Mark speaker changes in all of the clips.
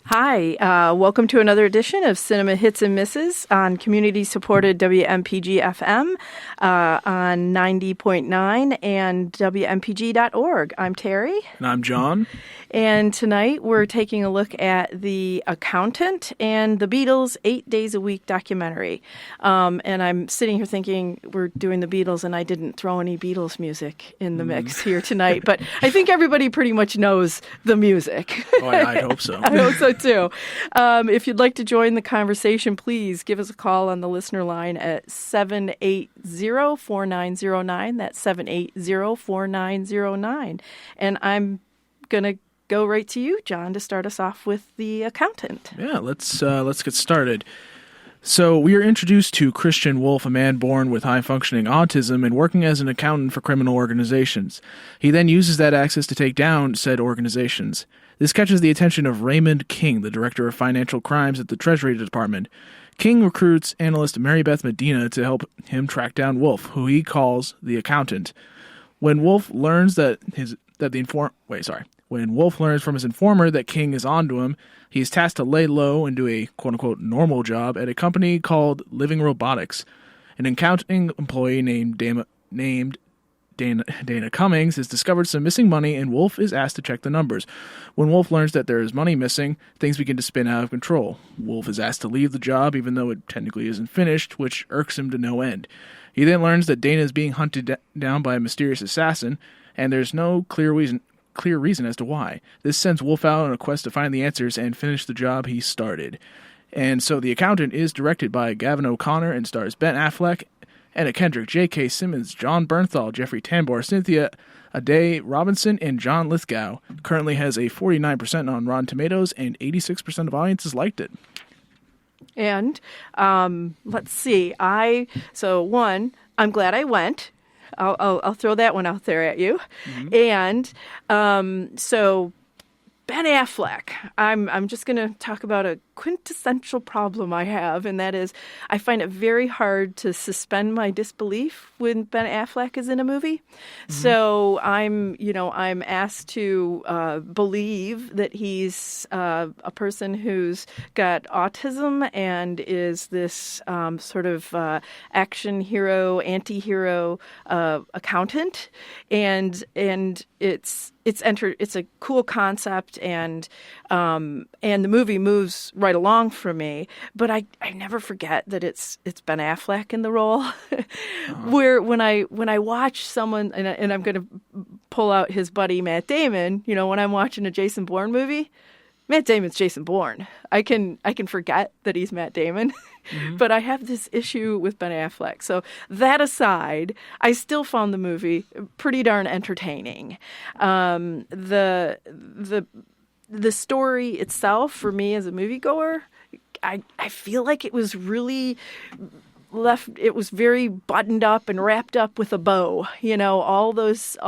Speaker 1: Hi, welcome to another edition of Cinema Hits and Misses on community-supported WMPG FM on 90.9 and WMPG.org. I'm Terry.
Speaker 2: And I'm John.
Speaker 1: And tonight we're taking a look at The Accountant and the Beatles' 8 Days a Week documentary. And I'm sitting here thinking we're doing the Beatles and I didn't throw any Beatles music in the mix here tonight. But I think everybody pretty much knows the music.
Speaker 2: Oh, I hope so.
Speaker 1: I hope so too. If you'd like to join the conversation, please give us a call on the listener line at 780-4909. That's 780-4909. And I'm going to go right to you, John, to start us off with The Accountant.
Speaker 2: Yeah, let's get started. So we are introduced to Christian Wolff, a man born with high-functioning autism and working as an accountant for criminal organizations. He then uses that access to take down said organizations. This catches the attention of Raymond King, the director of financial crimes at the Treasury Department. King recruits analyst Mary Beth Medina to help him track down Wolff, who he calls the accountant. When Wolff learns When Wolff learns from his informer that King is onto him, he is tasked to lay low and do a quote-unquote normal job at a company called Living Robotics. An accounting employee named Dana Cummings has discovered some missing money, and Wolff is asked to check the numbers. When Wolff learns that there is money missing, things begin to spin out of control. Wolff is asked to leave the job, even though it technically isn't finished, which irks him to no end. He then learns that Dana is being hunted down by a mysterious assassin, and there's no clear reason as to why. This sends Wolff out on a quest to find the answers and finish the job he started. And so The Accountant is directed by Gavin O'Connor and stars Ben Affleck, Anna Kendrick, J.K. Simmons, John Bernthal, Jeffrey Tambor, Cynthia Ade Robinson, and John Lithgow. Currently has a 49% on Rotten Tomatoes, and 86% of audiences liked it.
Speaker 1: And let's see. I'm glad I went. I'll throw that one out there at you. Mm-hmm. And so Ben Affleck, I'm just going to talk about a quintessential problem I have, and that is I find it very hard to suspend my disbelief when Ben Affleck is in a movie. Mm-hmm. So I'm asked to believe that he's a person who's got autism and is this sort of action hero, anti-hero accountant, and it's a cool concept, and the movie moves right along for me. But I never forget that it's Ben Affleck in the role. Where when I watch someone, and I'm going to pull out his buddy Matt Damon, when I'm watching a Jason Bourne movie, Matt Damon's Jason Bourne. I can forget that he's Matt Damon. Mm-hmm. But I have this issue with Ben Affleck. So that aside, I still found the movie pretty darn entertaining. The story itself, for me as a moviegoer, I feel like it was really it was very buttoned up and wrapped up with a bow. All those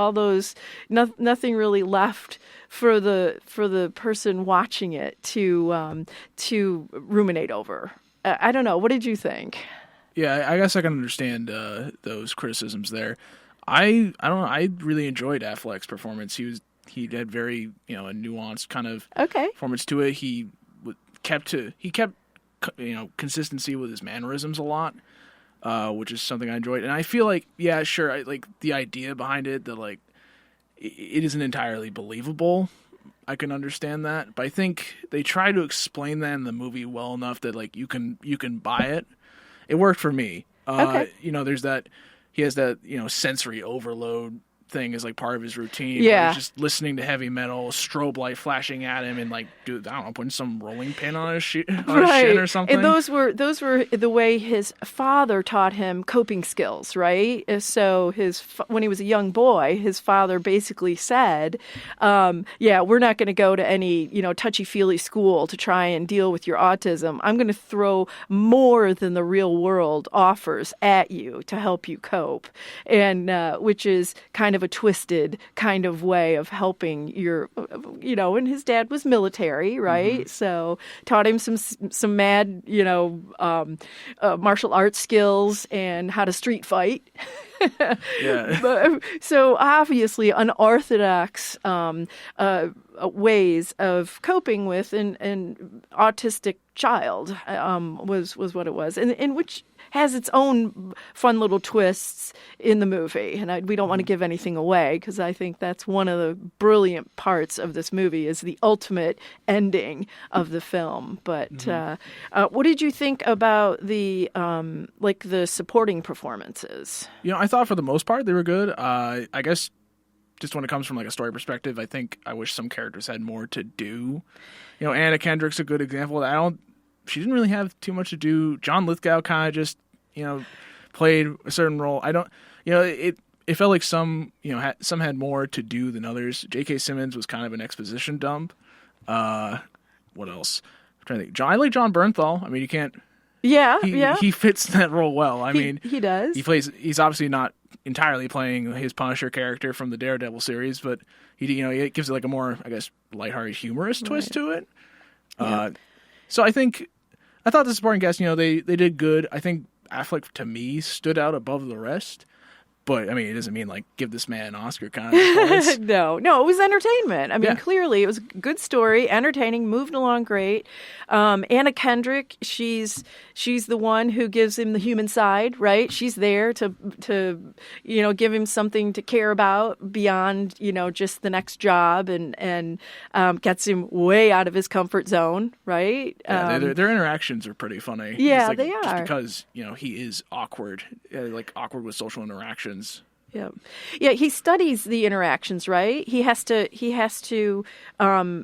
Speaker 1: nothing really left for the person watching it to ruminate over. I don't know. What did you think?
Speaker 2: Yeah, I guess I can understand those criticisms there. I don't know. I really enjoyed Affleck's performance. He had very a nuanced kind of performance to it. He kept consistency with his mannerisms a lot, which is something I enjoyed. And I feel like I like the idea behind it that like it isn't entirely believable. I can understand that, but I think they try to explain that in the movie well enough that like you can buy it. It worked for me. There's that he has that sensory overload thing is like part of his routine.
Speaker 1: Yeah,
Speaker 2: just listening to heavy metal, strobe light flashing at him, and like putting some rolling pin on his shin or something.
Speaker 1: And those were the way his father taught him coping skills, right? So when he was a young boy, his father basically said, we're not going to go to any touchy-feely school to try and deal with your autism. I'm going to throw more than the real world offers at you to help you cope, and which is kind of a twisted kind of way of helping your, and his dad was military, right? Mm-hmm. So taught him some mad, martial arts skills and how to street fight.
Speaker 2: Yeah.
Speaker 1: So obviously unorthodox ways of coping with an autistic child was what it was, and which has its own fun little twists in the movie. And we don't want to give anything away because I think that's one of the brilliant parts of this movie is the ultimate ending of the film. But what did you think about the the supporting performances?
Speaker 2: I thought for the most part they were good. I guess just when it comes from like a story perspective, I think I wish some characters had more to do. Anna Kendrick's a good example. She didn't really have too much to do. John Lithgow kind of just, played a certain role. It felt like some had more to do than others. J.K. Simmons was kind of an exposition dump. What else? I'm trying to think. I like John Bernthal. I mean, you can't.
Speaker 1: Yeah,
Speaker 2: he fits that role well.
Speaker 1: He does.
Speaker 2: He's obviously not entirely playing his Punisher character from the Daredevil series, but it gives it like a more, I guess, lighthearted, humorous twist to it. Yeah. So I thought the supporting cast, they did good. I think Affleck, to me, stood out above the rest. But, I mean, it doesn't mean, give this man an Oscar kind of
Speaker 1: No, it was entertainment. I mean, clearly, it was a good story, entertaining, moved along great. Anna Kendrick, she's the one who gives him the human side, right? She's there to give him something to care about beyond, just the next job and gets him way out of his comfort zone, right?
Speaker 2: Yeah, their interactions are pretty funny.
Speaker 1: Yeah, they are.
Speaker 2: Just because, he is awkward, awkward with social interactions.
Speaker 1: Yeah. He studies the interactions, right? He has to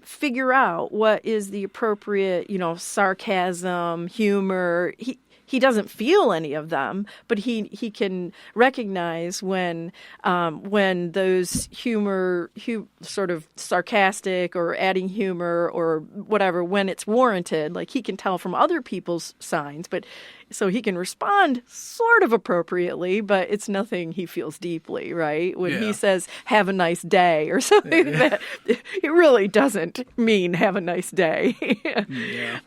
Speaker 1: figure out what is the appropriate, sarcasm, humor. He doesn't feel any of them, but he can recognize when those sort of sarcastic or adding humor or whatever, when it's warranted. Like he can tell from other people's signs, but so he can respond sort of appropriately, but it's nothing he feels deeply, right? When he says, have a nice day or something, that it really doesn't mean have a nice day.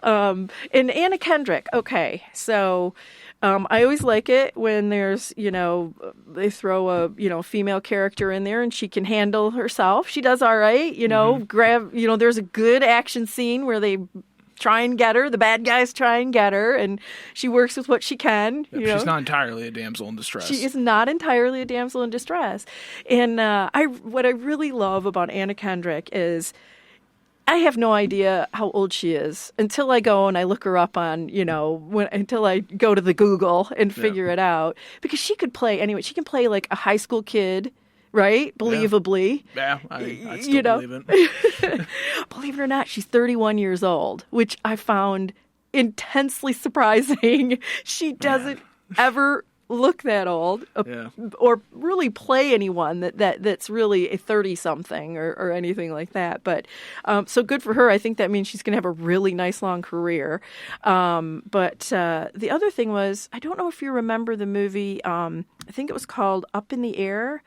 Speaker 1: And Anna Kendrick, okay, so I always like it when there's, they throw a, female character in there and she can handle herself. She does all right, there's a good action scene where they try and get her. The bad guys try and get her, and she works with what she can.
Speaker 2: She's not entirely a damsel in distress.
Speaker 1: She is not entirely a damsel in distress. And what I really love about Anna Kendrick is I have no idea how old she is until I go and I look her up on, until I go to the Google and figure it out. Because she could play anyway. She can play like a high school kid. Right? Believably.
Speaker 2: Yeah, I still believe it.
Speaker 1: Believe it or not, she's 31 years old, which I found intensely surprising. She doesn't ever look that old or really play anyone that's really a 30-something or anything like that. But so good for her. I think that means she's going to have a really nice long career. But the other thing was, I don't know if you remember the movie, I think it was called Up in the Air,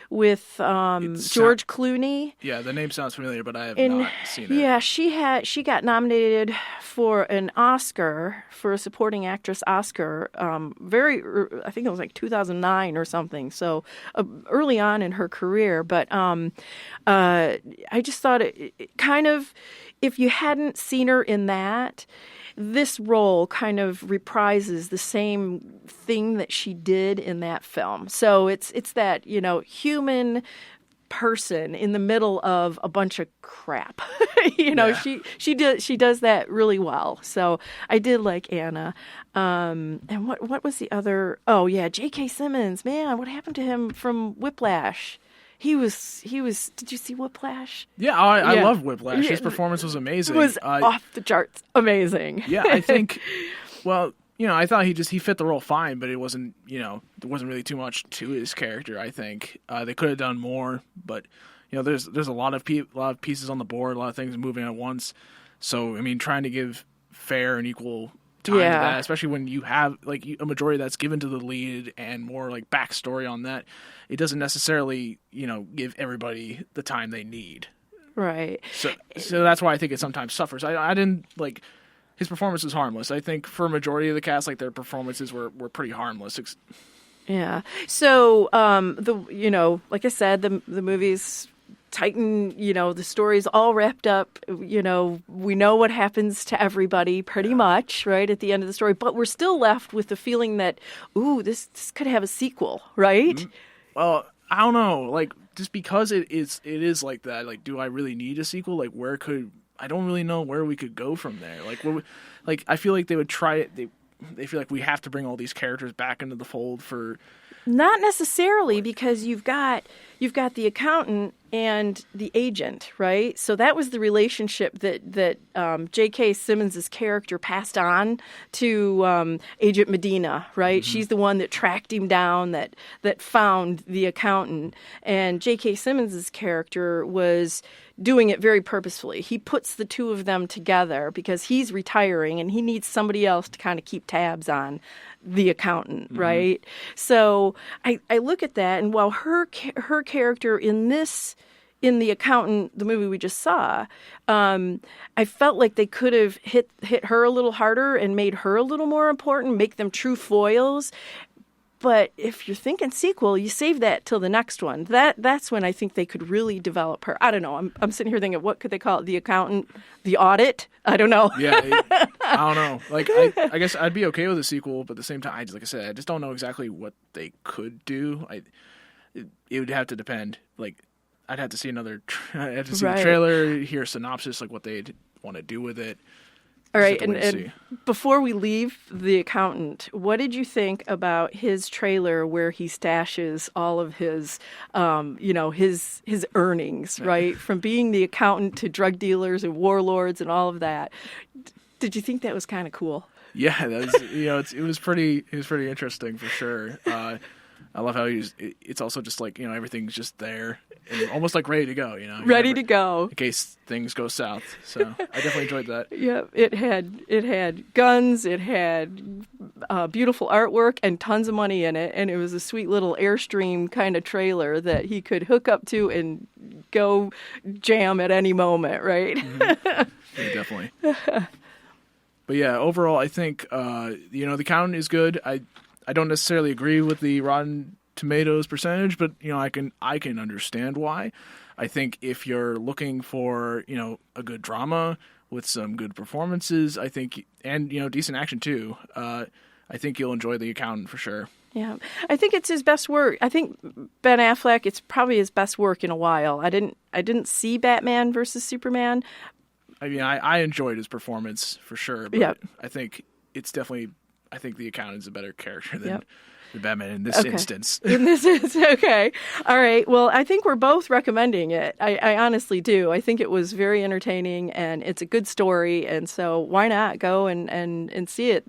Speaker 1: with George Clooney.
Speaker 2: Yeah, the name sounds familiar, but I have not seen it.
Speaker 1: Yeah, she got nominated for an Oscar, for a supporting actress Oscar, I think it was like 2009 or something, so early on in her career. But I just thought it kind of, if you hadn't seen her in that, this role kind of reprises the same thing that she did in that film. So it's that, human person in the middle of a bunch of crap. She does that really well. So I did like Anna. And what was the other? Oh yeah, J.K. Simmons. Man, what happened to him from Whiplash? He was. Did you see Whiplash?
Speaker 2: Yeah, I love Whiplash. His performance was amazing.
Speaker 1: It was off the charts, amazing.
Speaker 2: Yeah, I think. Well, I thought he fit the role fine, but it wasn't. There wasn't really too much to his character. I think they could have done more, but there's a lot of pieces on the board, a lot of things moving at once. So I mean, trying to give fair and equal time to that, especially when you have like a majority that's given to the lead and more like backstory on that, it doesn't necessarily give everybody the time they need.
Speaker 1: Right.
Speaker 2: So that's why I think it sometimes suffers. I didn't like his performance was harmless. I think for a majority of the cast, like their performances were pretty harmless.
Speaker 1: Yeah. So like I said, the movie's Titan, the story's all wrapped up. We know what happens to everybody pretty much, right, at the end of the story. But we're still left with the feeling that, ooh, this could have a sequel, right?
Speaker 2: Well, I don't know. Like, just because it is like that, like, do I really need a sequel? Like, I don't really know where we could go from there. Like, I feel like they would try it. They feel like we have to bring all these characters back into the fold for...
Speaker 1: Not necessarily, because you've got the accountant and the agent, right? So that was the relationship that J.K. Simmons' character passed on to Agent Medina, right? Mm-hmm. She's the one that tracked him down, that found the accountant. And J.K. Simmons' character was doing it very purposefully. He puts the two of them together because he's retiring and he needs somebody else to kind of keep tabs on the accountant, mm-hmm. right? So I look at that, and while her character in the accountant, the movie we just saw, I felt like they could have hit her a little harder and made her a little more important, make them true foils. But if you're thinking sequel, you save that till the next one. That's when I think they could really develop her. I don't know. I'm sitting here thinking, what could they call it? The accountant, the audit? I don't know.
Speaker 2: Yeah, I don't know. Like, I guess I'd be okay with a sequel, but at the same time, like I said, I just don't know exactly what they could do. It would have to depend. Like, I'd have to see the trailer, hear a synopsis, like what they'd want to do with it.
Speaker 1: All right, and before we leave the accountant, what did you think about his trailer where he stashes all of his, his earnings, right? From being the accountant to drug dealers and warlords and all of that. Did you think that was kind of cool?
Speaker 2: Yeah, that was, it was pretty interesting for sure. I love how it's also just like, everything's just there and almost like ready to go,
Speaker 1: Ready to go.
Speaker 2: In case things go south. So I definitely enjoyed that.
Speaker 1: Yeah, it had guns, it had beautiful artwork and tons of money in it. And it was a sweet little Airstream kind of trailer that he could hook up to and go jam at any moment, right?
Speaker 2: Mm-hmm. Yeah, definitely. But yeah, overall, I think, the accountant is good. I don't necessarily agree with the Rotten Tomatoes percentage, but I can understand why. I think if you're looking for a good drama with some good performances, I think, and decent action too, I think you'll enjoy The Accountant for sure.
Speaker 1: Yeah, I think it's his best work. I think Ben Affleck, it's probably his best work in a while. I didn't see Batman versus Superman.
Speaker 2: I mean, I enjoyed his performance for sure, but I think it's definitely. I think The Accountant's a better character than Batman in this instance.
Speaker 1: In this instance, okay. All right. Well, I think we're both recommending it. I honestly do. I think it was very entertaining and it's a good story. And so why not go and see it?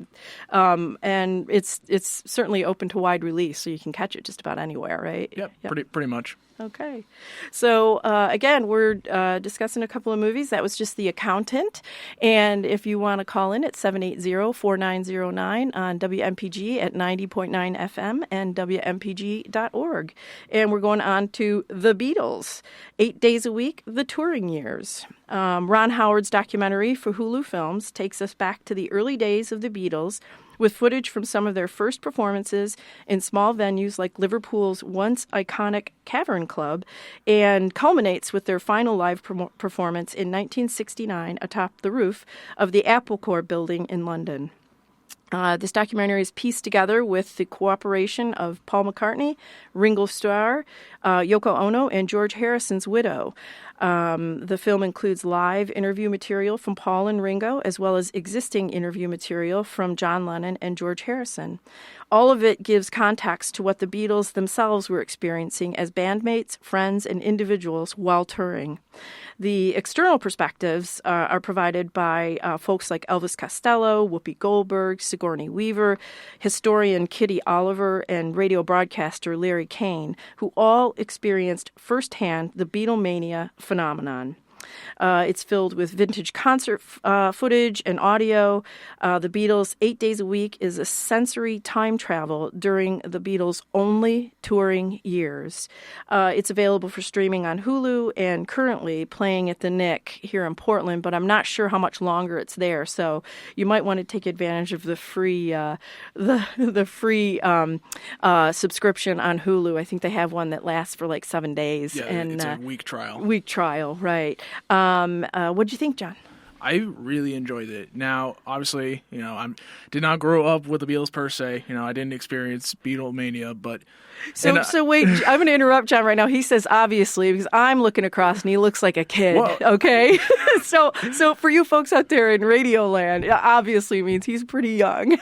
Speaker 1: And it's certainly open to wide release, so you can catch it just about anywhere, right?
Speaker 2: Yep. Pretty much.
Speaker 1: Okay. So, again, we're discussing a couple of movies. That was just The Accountant. And if you want to call in, it's 780-4909 on WMPG at 90.9 FM and WMPG.org. And we're going on to The Beatles, 8 days a week, the touring years. Ron Howard's documentary for Hulu Films takes us back to the early days of the Beatles, with footage from some of their first performances in small venues like Liverpool's once iconic Cavern Club, and culminates with their final live performance in 1969 atop the roof of the Apple Corps building in London. This documentary is pieced together with the cooperation of Paul McCartney, Ringo Starr, Yoko Ono, and George Harrison's widow. The film includes live interview material from Paul and Ringo, as well as existing interview material from John Lennon and George Harrison. All of it gives context to what the Beatles themselves were experiencing as bandmates, friends, and individuals while touring. The external perspectives are provided by folks like Elvis Costello, Whoopi Goldberg, Sigourney Weaver, historian Kitty Oliver, and radio broadcaster Larry Kane, who all experienced firsthand the Beatlemania phenomenon. It's filled with vintage concert footage and audio. The Beatles, 8 days a week, is a sensory time travel during the Beatles' only touring years. It's available for streaming on Hulu and currently playing at the Nick here in Portland, but I'm not sure how much longer it's there. So you might want to take advantage of the free subscription on Hulu. I think they have one that lasts for like 7 days.
Speaker 2: Yeah,
Speaker 1: and
Speaker 2: it's a week trial.
Speaker 1: Week trial, right. What'd you think, John?
Speaker 2: I really enjoyed it. Now, obviously, I did not grow up with the Beatles per se. I didn't experience Beatlemania, but...
Speaker 1: So wait, I'm going to interrupt John right now. He says obviously because I'm looking across and he looks like a kid.
Speaker 2: Whoa.
Speaker 1: Okay, so for you folks out there in Radio Land, obviously means he's pretty young.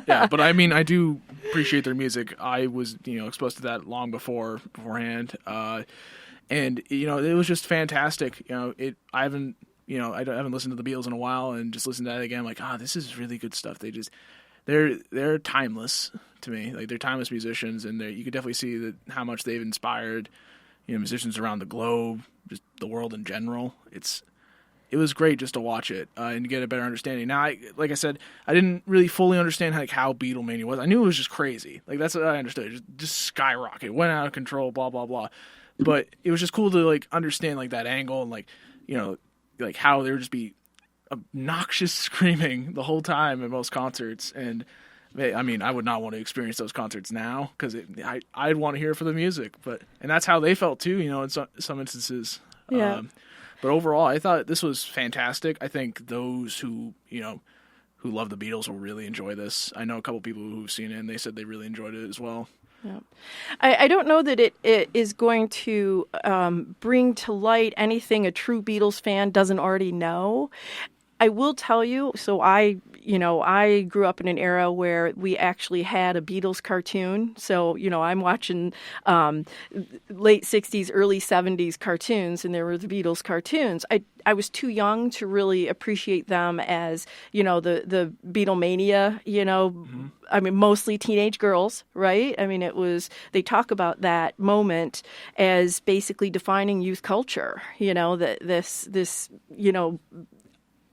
Speaker 2: Yeah, but I mean, I do appreciate their music. I was exposed to that long beforehand, and it was just fantastic. I haven't listened to the Beatles in a while, and just listened to that again. I'm like, this is really good stuff. They're timeless to me. Like, they're timeless musicians, and you could definitely see that how much they've inspired musicians around the globe, just the world in general. It was great just to watch it and get a better understanding. Now, like I said, I didn't really fully understand how Beatlemania was. I knew it was just crazy. Like, that's what I understood. It just skyrocket, went out of control, blah blah blah. But it was just cool to understand that angle and how there would just be obnoxious screaming the whole time at most concerts. And I mean, I would not want to experience those concerts now because I'd want to hear it for the music. And that's how they felt too, in some instances.
Speaker 1: Yeah.
Speaker 2: But overall, I thought this was fantastic. I think those who love the Beatles will really enjoy this. I know a couple people who've seen it and they said they really enjoyed it as well.
Speaker 1: Yeah. I don't know that it is going to bring to light anything a true Beatles fan doesn't already know. I will tell you, so I grew up in an era where we actually had a Beatles cartoon. So, I'm watching late 60s, early 70s cartoons, and there were the Beatles cartoons. I was too young to really appreciate them as, the Beatlemania,
Speaker 2: Mm-hmm.
Speaker 1: I mean, mostly teenage girls, right? I mean, they talk about that moment as basically defining youth culture, that this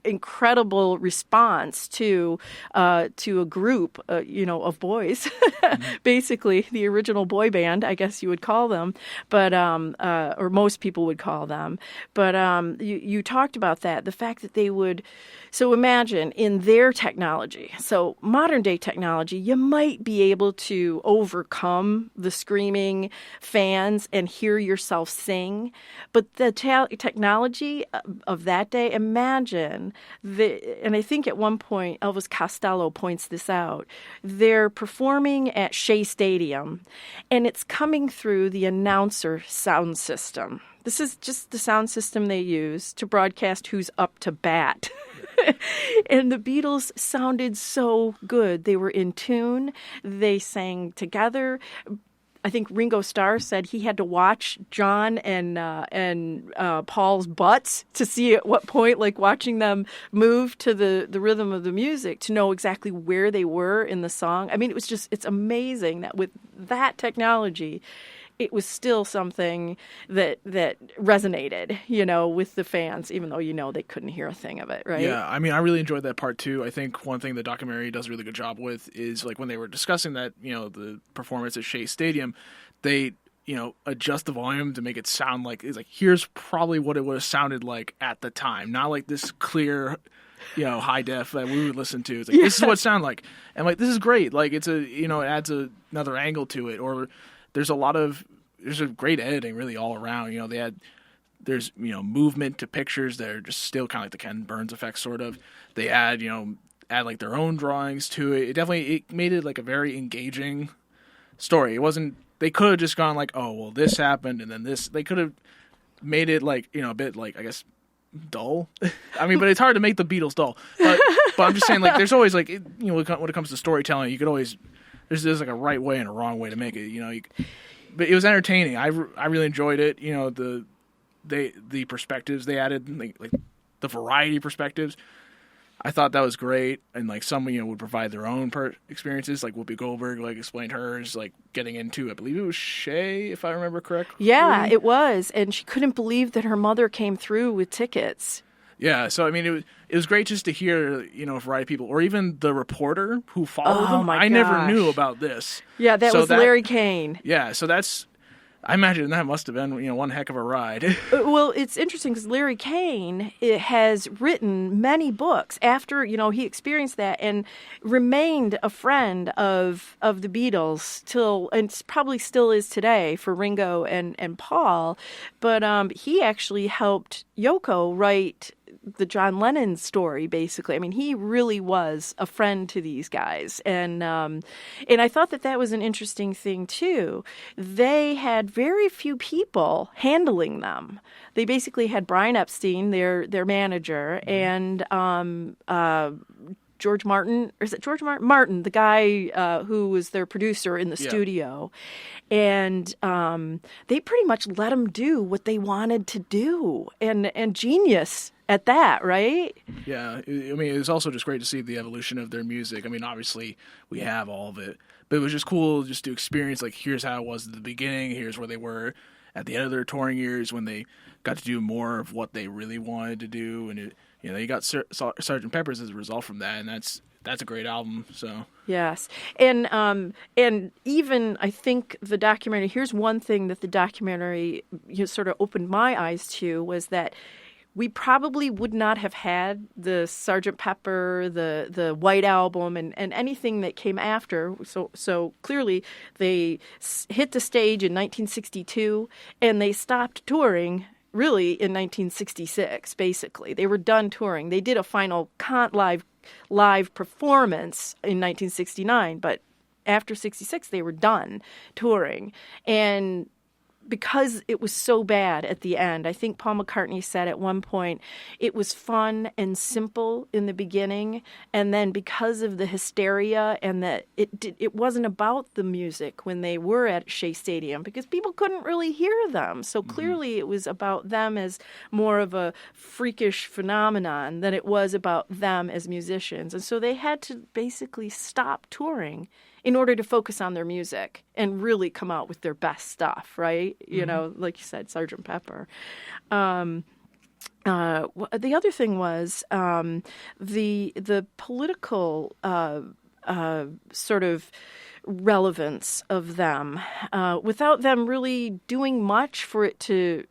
Speaker 1: incredible response to a group, of boys, basically the original boy band, I guess you would call them, but or most people would call them. But you talked about that, the fact that they would. So imagine in their technology, so modern day technology, you might be able to overcome the screaming fans and hear yourself sing. But the technology of that day, imagine, and I think at one point Elvis Costello points this out, they're performing at Shea Stadium and it's coming through the announcer sound system. This is just the sound system they use to broadcast who's up to bat. And the Beatles sounded so good. They were in tune. They sang together. I think Ringo Starr said he had to watch John and Paul's butts to see at what point, watching them move to the rhythm of the music, to know exactly where they were in the song. I mean, it's amazing that with that technology, it was still something that resonated, with the fans, even though, they couldn't hear a thing of it, right?
Speaker 2: Yeah, I mean, I really enjoyed that part too. I think one thing the documentary does a really good job with is when they were discussing that, the performance at Shea Stadium, they, adjust the volume to make it sound here's probably what it would have sounded like at the time. Not like this clear, high def that we would listen to. It's this is what it sounded like. And this is great. It's it adds another angle to it. Or there's a great editing really all around. There's movement to pictures that are just still kind of like the Ken Burns effect sort of. They add their own drawings to it. It made it a very engaging story. It wasn't, they could have just gone oh well, this happened and then this. They could have made it a bit I guess dull. I mean, but it's hard to make the Beatles dull. But I'm just saying there's always when it comes to storytelling, you could always there's a right way and a wrong way to make it. But it was entertaining. I really enjoyed it. The perspectives they added, the variety of perspectives. I thought that was great, and like some would provide their own experiences. Like Whoopi Goldberg explained hers, like getting into, I believe it was Shay, if I remember correctly.
Speaker 1: Yeah, it was, and she couldn't believe that her mother came through with tickets.
Speaker 2: Yeah, so I mean it was great just to hear a variety of people, or even the reporter who followed them.
Speaker 1: My
Speaker 2: I never
Speaker 1: gosh.
Speaker 2: knew about this.
Speaker 1: Yeah, that was Larry Kane.
Speaker 2: Yeah, so I imagine that must have been one heck of a ride.
Speaker 1: Well, it's interesting because Larry Kane has written many books after he experienced that and remained a friend of the Beatles and probably still is today for Ringo and Paul. But he actually helped Yoko write the John Lennon story, basically. I mean, he really was a friend to these guys, and I thought that was an interesting thing too. They had very few people handling them. They basically had Brian Epstein, their manager, and George Martin, or is it George Martin? Martin, the guy who was their producer in the studio. And they pretty much let them do what they wanted to do, and genius at that, right?
Speaker 2: Yeah, I mean, it was also just great to see the evolution of their music. I mean, obviously, we have all of it, but it was just cool just to experience, like, here's how it was at the beginning, here's where they were at the end of their touring years when they got to do more of what they really wanted to do, and you got Sgt. Pepper's as a result from that, and that's a great album. So
Speaker 1: yes, and even I think the documentary. Here's one thing that the documentary sort of opened my eyes to was that we probably would not have had the Sgt. Pepper, the White Album, and anything that came after. So clearly they hit the stage in 1962, and they stopped touring really in 1966, basically. They were done touring. They did a final live performance in 1969, but after 66, they were done touring. And because it was so bad at the end, I think Paul McCartney said at one point, it was fun and simple in the beginning, and then because of the hysteria and that it wasn't about the music when they were at Shea Stadium, because people couldn't really hear them. So clearly it was about them as more of a freakish phenomenon than it was about them as musicians. And so they had to basically stop touring in order to focus on their music and really come out with their best stuff, right? Like you said, Sgt. Pepper. The other thing was the political sort of relevance of them. Without them really doing much for it to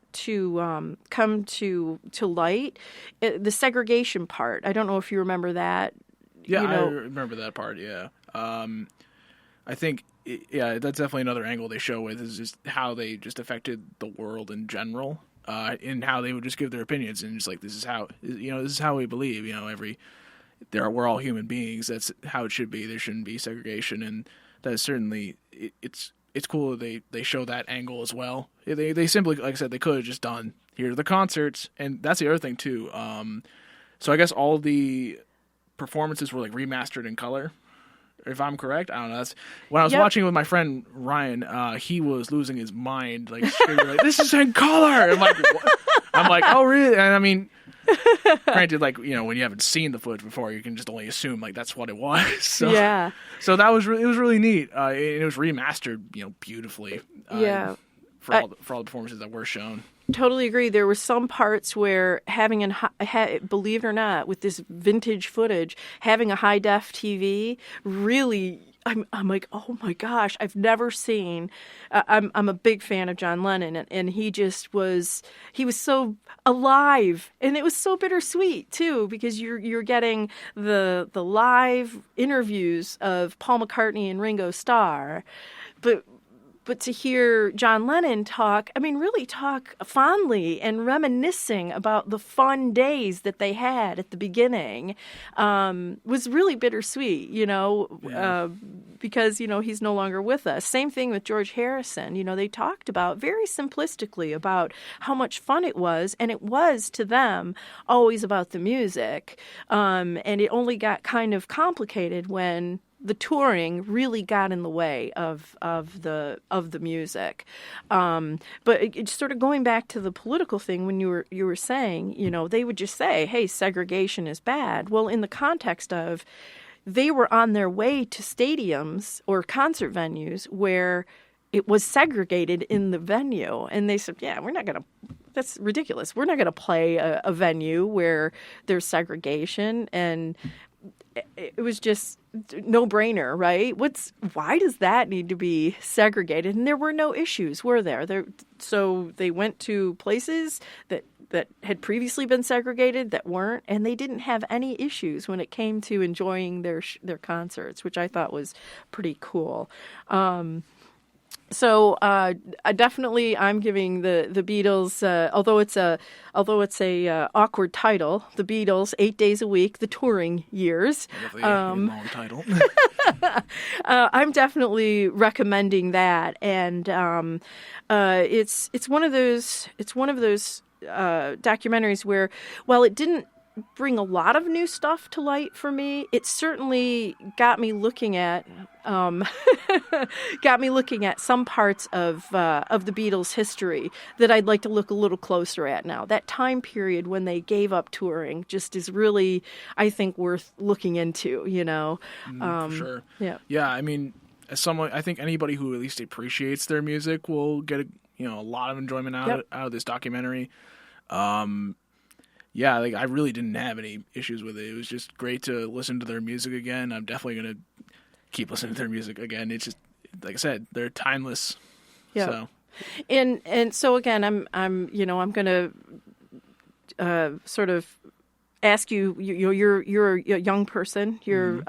Speaker 1: come to light, the segregation part. I don't know if you remember that.
Speaker 2: Yeah, I remember that part. Yeah. I think, that's definitely another angle they show with is just how they just affected the world in general, and how they would just give their opinions and just like, this is how we believe, we're all human beings. That's how it should be. There shouldn't be segregation. And that is certainly, it's cool that they show that angle as well. They simply, like I said, they could have just done, here are the concerts. And that's the other thing too. So I guess all the performances were like remastered in color, if I'm correct. I don't know. That's when I was watching with my friend Ryan. He was losing his mind, like screaming, like, "This is in color!" I'm like, what? I'm like, "Oh, really?" And I mean, granted, like when you haven't seen the footage before, you can just only assume like that's what it was. So,
Speaker 1: yeah.
Speaker 2: So that was it was really neat. It was remastered, beautifully. For all the performances that were shown.
Speaker 1: Totally agree. There were some parts where believe it or not, with this vintage footage, having a high def TV really, I'm like, oh my gosh, I've never seen. I'm a big fan of John Lennon, and he was so alive, and it was so bittersweet too, because you're getting the live interviews of Paul McCartney and Ringo Starr, but to hear John Lennon really talk fondly and reminiscing about the fun days that they had at the beginning, was really bittersweet, because, he's no longer with us. Same thing with George Harrison. They talked about very simplistically about how much fun it was, and it was to them always about the music. And it only got kind of complicated when the touring really got in the way of the music. But sort of going back to the political thing, when you were saying, they would just say, "Hey, segregation is bad." Well, in the context of they were on their way to stadiums or concert venues where it was segregated in the venue, and they said, "Yeah, we're not going to. That's ridiculous. We're not going to play a venue where there's segregation." And it was just no brainer, right? Why does that need to be segregated? And there were no issues, were there? So they went to places that had previously been segregated that weren't, and they didn't have any issues when it came to enjoying their concerts, which I thought was pretty cool. So definitely, I'm giving the Beatles, although it's a awkward title, the Beatles, 8 days a week, the touring years.
Speaker 2: Definitely a long title.
Speaker 1: I'm definitely recommending that, and it's one of those documentaries where, while it didn't bring a lot of new stuff to light for me, it certainly got me looking at some parts of the Beatles' history that I'd like to look a little closer at now. That time period when they gave up touring just is really, I think, worth looking into.
Speaker 2: For sure.
Speaker 1: Yeah.
Speaker 2: I mean, as someone, I think anybody who at least appreciates their music will get a lot of enjoyment out of this documentary. Yeah, I really didn't have any issues with it. It was just great to listen to their music again. I'm definitely going to keep listening to their music again. It's just, like I said, they're timeless.
Speaker 1: Yeah.
Speaker 2: So.
Speaker 1: And so again, I'm going to sort of ask you. You're a young person. You're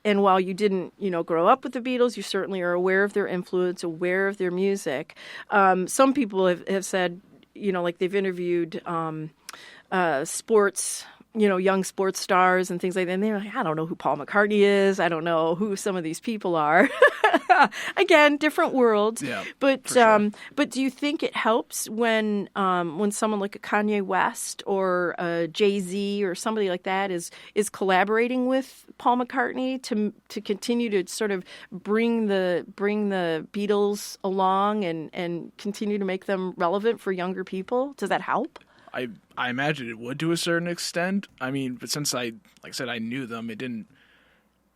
Speaker 1: and while you didn't, grow up with the Beatles, you certainly are aware of their influence, aware of their music. Some people have said, like they've interviewed sports, young sports stars and things like that. And they're like, I don't know who Paul McCartney is. I don't know who some of these people are. Again, different worlds.
Speaker 2: Yeah,
Speaker 1: but
Speaker 2: sure.
Speaker 1: But do you think it helps when someone like a Kanye West or a Jay-Z or somebody like that is collaborating with Paul McCartney to continue to sort of bring the Beatles along and continue to make them relevant for younger people? Does that help?
Speaker 2: I imagine it would to a certain extent. I mean, but since like I said, I knew them, it didn't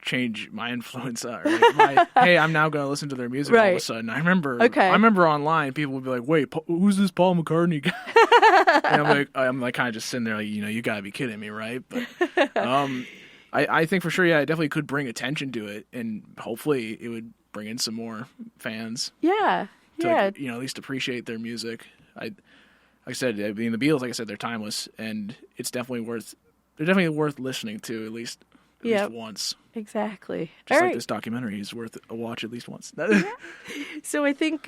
Speaker 2: change my influence. Hey, I'm now going to listen to their music all of a sudden. I remember online people would be like, "Wait, who's this Paul McCartney guy?" And I'm like kind of just sitting there like, you got to be kidding me, right? But I think for sure, yeah, it definitely could bring attention to it, and hopefully it would bring in some more fans.
Speaker 1: Yeah,
Speaker 2: to, at least appreciate their music. Like I said, the Beatles, like I said, they're timeless, and they're definitely worth listening to at least once.
Speaker 1: Exactly.
Speaker 2: Just like this documentary is worth a watch at least once.
Speaker 1: So I think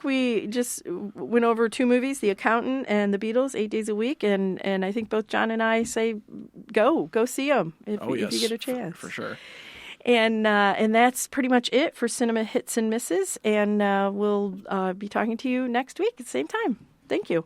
Speaker 1: we just went over two movies, The Accountant and The Beatles, 8 days a week, and I think both John and I say go see them if you get a chance.
Speaker 2: For sure.
Speaker 1: And that's pretty much it for Cinema Hits and Misses, and we'll be talking to you next week at the same time. Thank you.